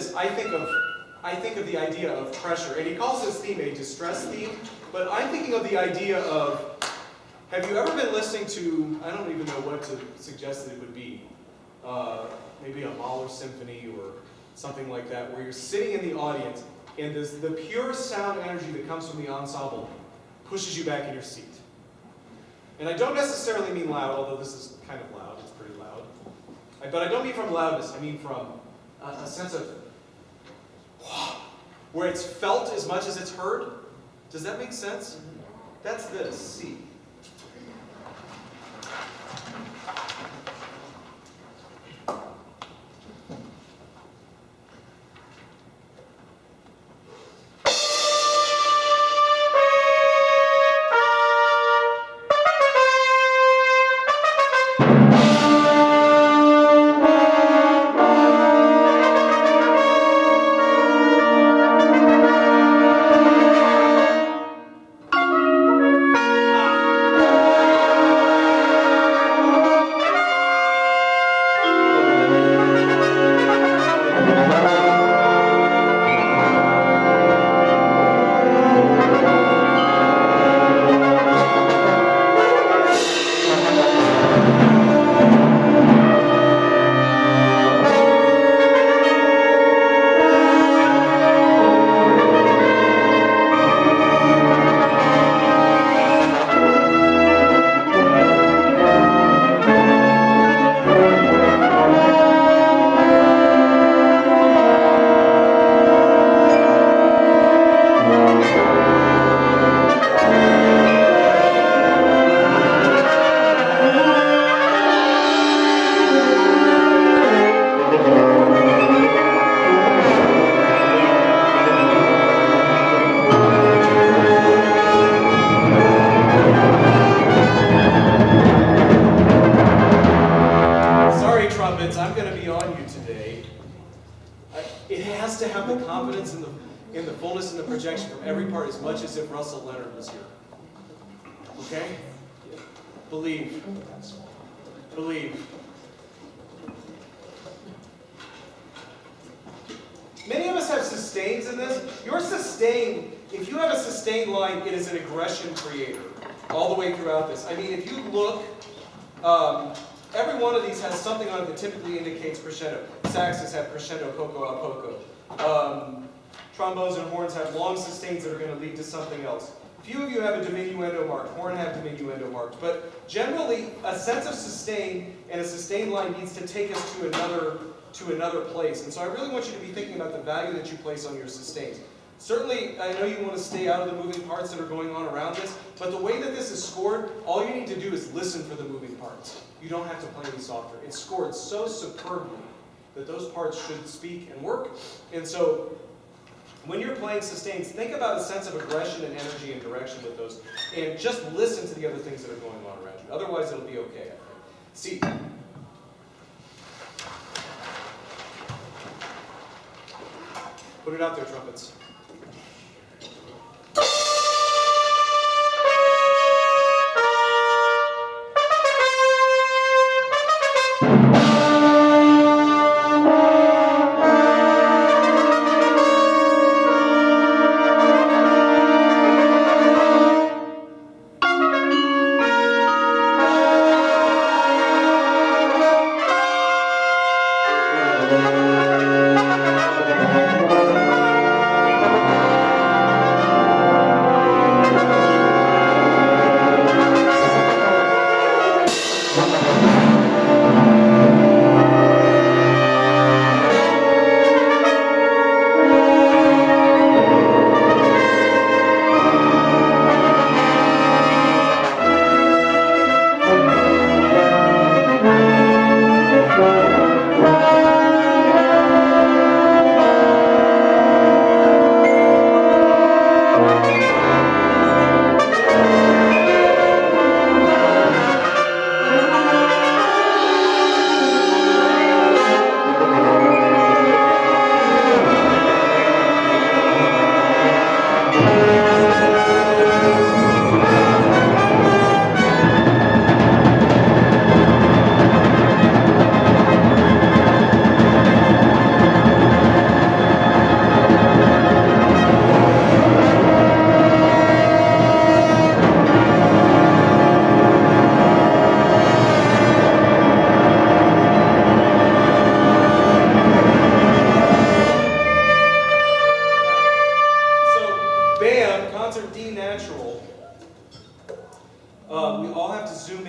this, I think of the idea of pressure, and he calls this theme a distress theme, but I'm thinking of the idea of, have you ever been listening to, I don't even know what to suggest that it would be, maybe a Mahler symphony or something like that, where you're sitting in the audience, and the pure sound energy that comes from the ensemble pushes you back in your seat. And I don't necessarily mean loud, although this is kind of loud, it's pretty loud. But I don't mean from loudness, I mean from a sense of where it's felt as much as it's heard. Does that make sense? That's this, see. Believe. Many of us have sustains in this. Your sustain, if you have a sustained line, it is an aggression creator all the way throughout this. I mean, if you look, every one of these has something on it that typically indicates crescendo. Saxes have crescendo, poco a poco. Trombones and horns have long sustains that are going to lead to something else. Few of you have a diminuendo marked. Horn have diminuendo marked. But generally, a sense of sustain and a sustained line needs to take us to another place. And so I really want you to be thinking about the value that you place on your sustains. Certainly, I know you want to stay out of the moving parts that are going on around this, but the way that this is scored, all you need to do is listen for the moving parts. You don't have to play any softer. It's scored so superbly that those parts should speak and work. And so, when you're playing sustains, think about a sense of aggression and energy and direction with those, and just listen to the other things that are going on around you. Otherwise, it'll be okay, I think. C. Put it out there, trumpets.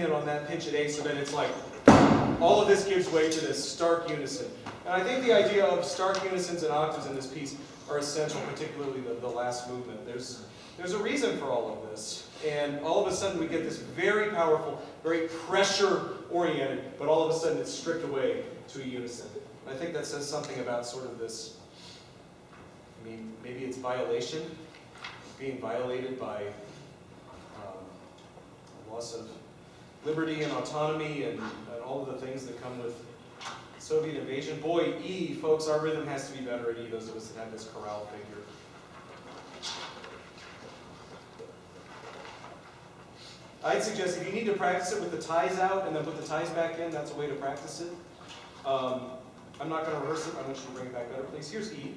in on that pitch at A so that it's like, all of this gives way to this stark unison. And I think the idea of stark unisons and octaves in this piece are essential, particularly the last movement. There's a reason for all of this. And all of a sudden we get this very powerful, very pressure-oriented, but all of a sudden it's stripped away to a unison. And I think that says something about sort of this, I mean, maybe it's violation, being violated by loss of liberty and autonomy and all of the things that come with Soviet invasion. Boy, E, folks, our rhythm has to be better at E, those of us that have this chorale figure. I'd suggest if you need to practice it with the ties out and then put the ties back in, that's a way to practice it. I'm not going to rehearse it. I want you to bring it back better, please. Here's E.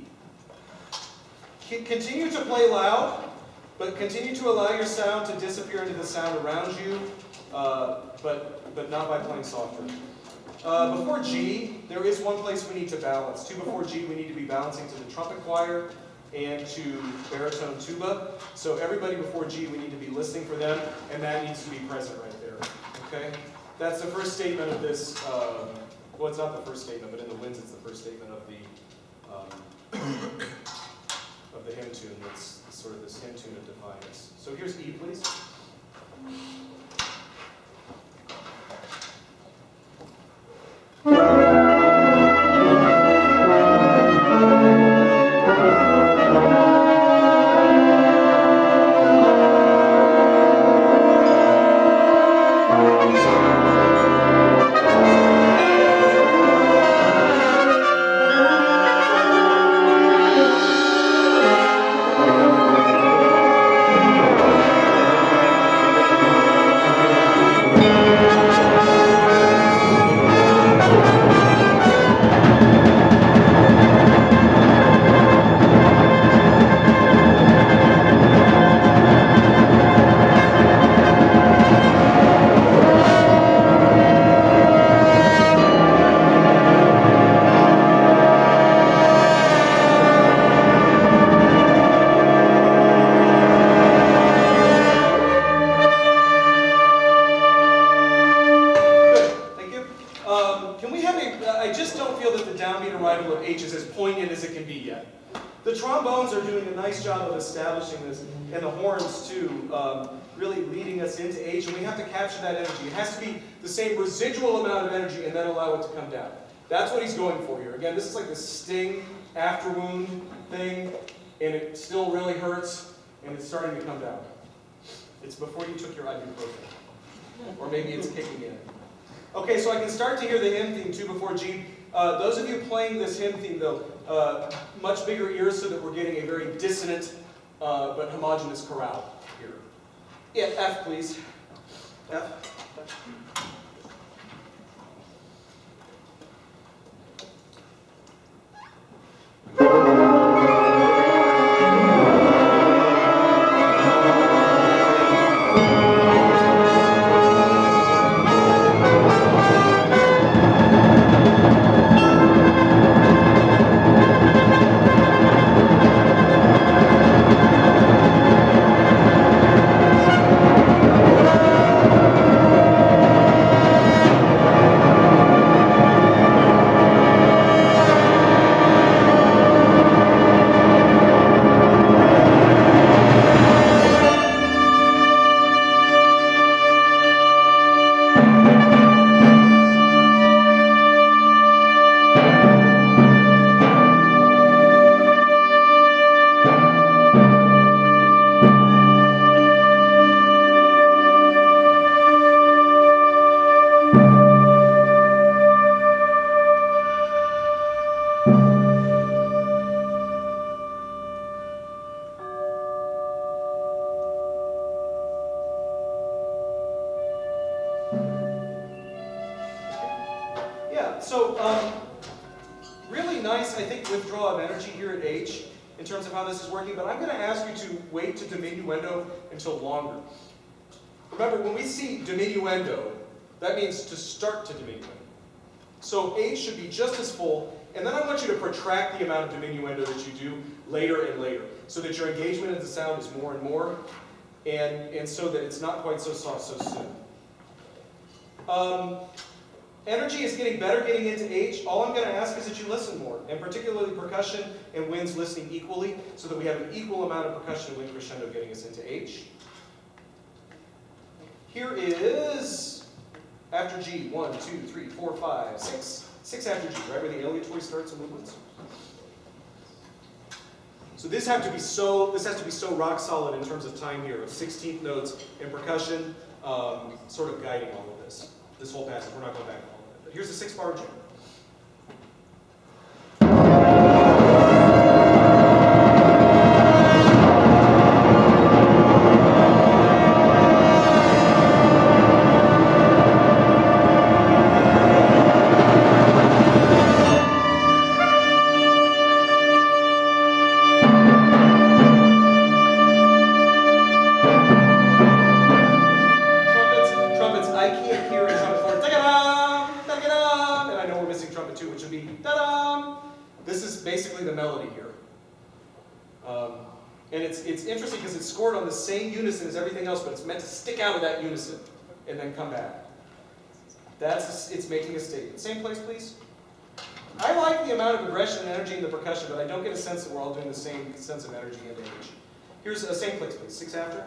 Continue to play loud, but continue to allow your sound to disappear into the sound around you, but not by playing softer. Before G, there is one place we need to balance. Before G, we need to be balancing to the trumpet choir and to baritone tuba. So everybody before G, we need to be listening for them, and that needs to be present right there. Okay? That's the first statement of this. Well, it's not the first statement, but in the winds, it's the first statement of the hymn tune. It's sort of this hymn tune of defiance. So here's E, please. Establishing this, and the horns too, really leading us into H, and we have to capture that energy. It has to be the same residual amount of energy and then allow it to come down. That's what he's going for here. Again, this is like the sting after wound thing, and it still really hurts, and it's starting to come down. It's before you took your ibuprofen, or maybe it's kicking in. Okay, so I can start to hear the hymn theme too before G. Those of you playing this hymn theme though, much bigger ears so that we're getting a very dissonant but homogeneous chorale here. Yeah, F, please. F. Really nice, I think, withdrawal of energy here at H in terms of how this is working, but I'm going to ask you to wait to diminuendo until longer. Remember, when we see diminuendo, that means to start to diminuendo. So H should be just as full, and then I want you to protract the amount of diminuendo that you do later and later, so that your engagement in the sound is more and more, and so that it's not quite so soft so soon. Energy is getting better getting into H. All I'm going to ask is that you listen more, and particularly percussion and winds listening equally, so that we have an equal amount of percussion and wind crescendo getting us into H. Here is after G, 1, 2, 3, 4, 5, 6. 6 after G, right where the aleatory starts and movements. So this has to be so rock solid in terms of time here, of 16th notes and percussion, sort of guiding all of this whole passage. We're not going back to all of it. But here's the 6-bar G. It's interesting because it's scored on the same unison as everything else, but it's meant to stick out of that unison and then come back. It's making a statement. Same place, please. I like the amount of aggression and energy in the percussion, but I don't get a sense that we're all doing the same sense of energy and age. Here's a same place, please. 6 after.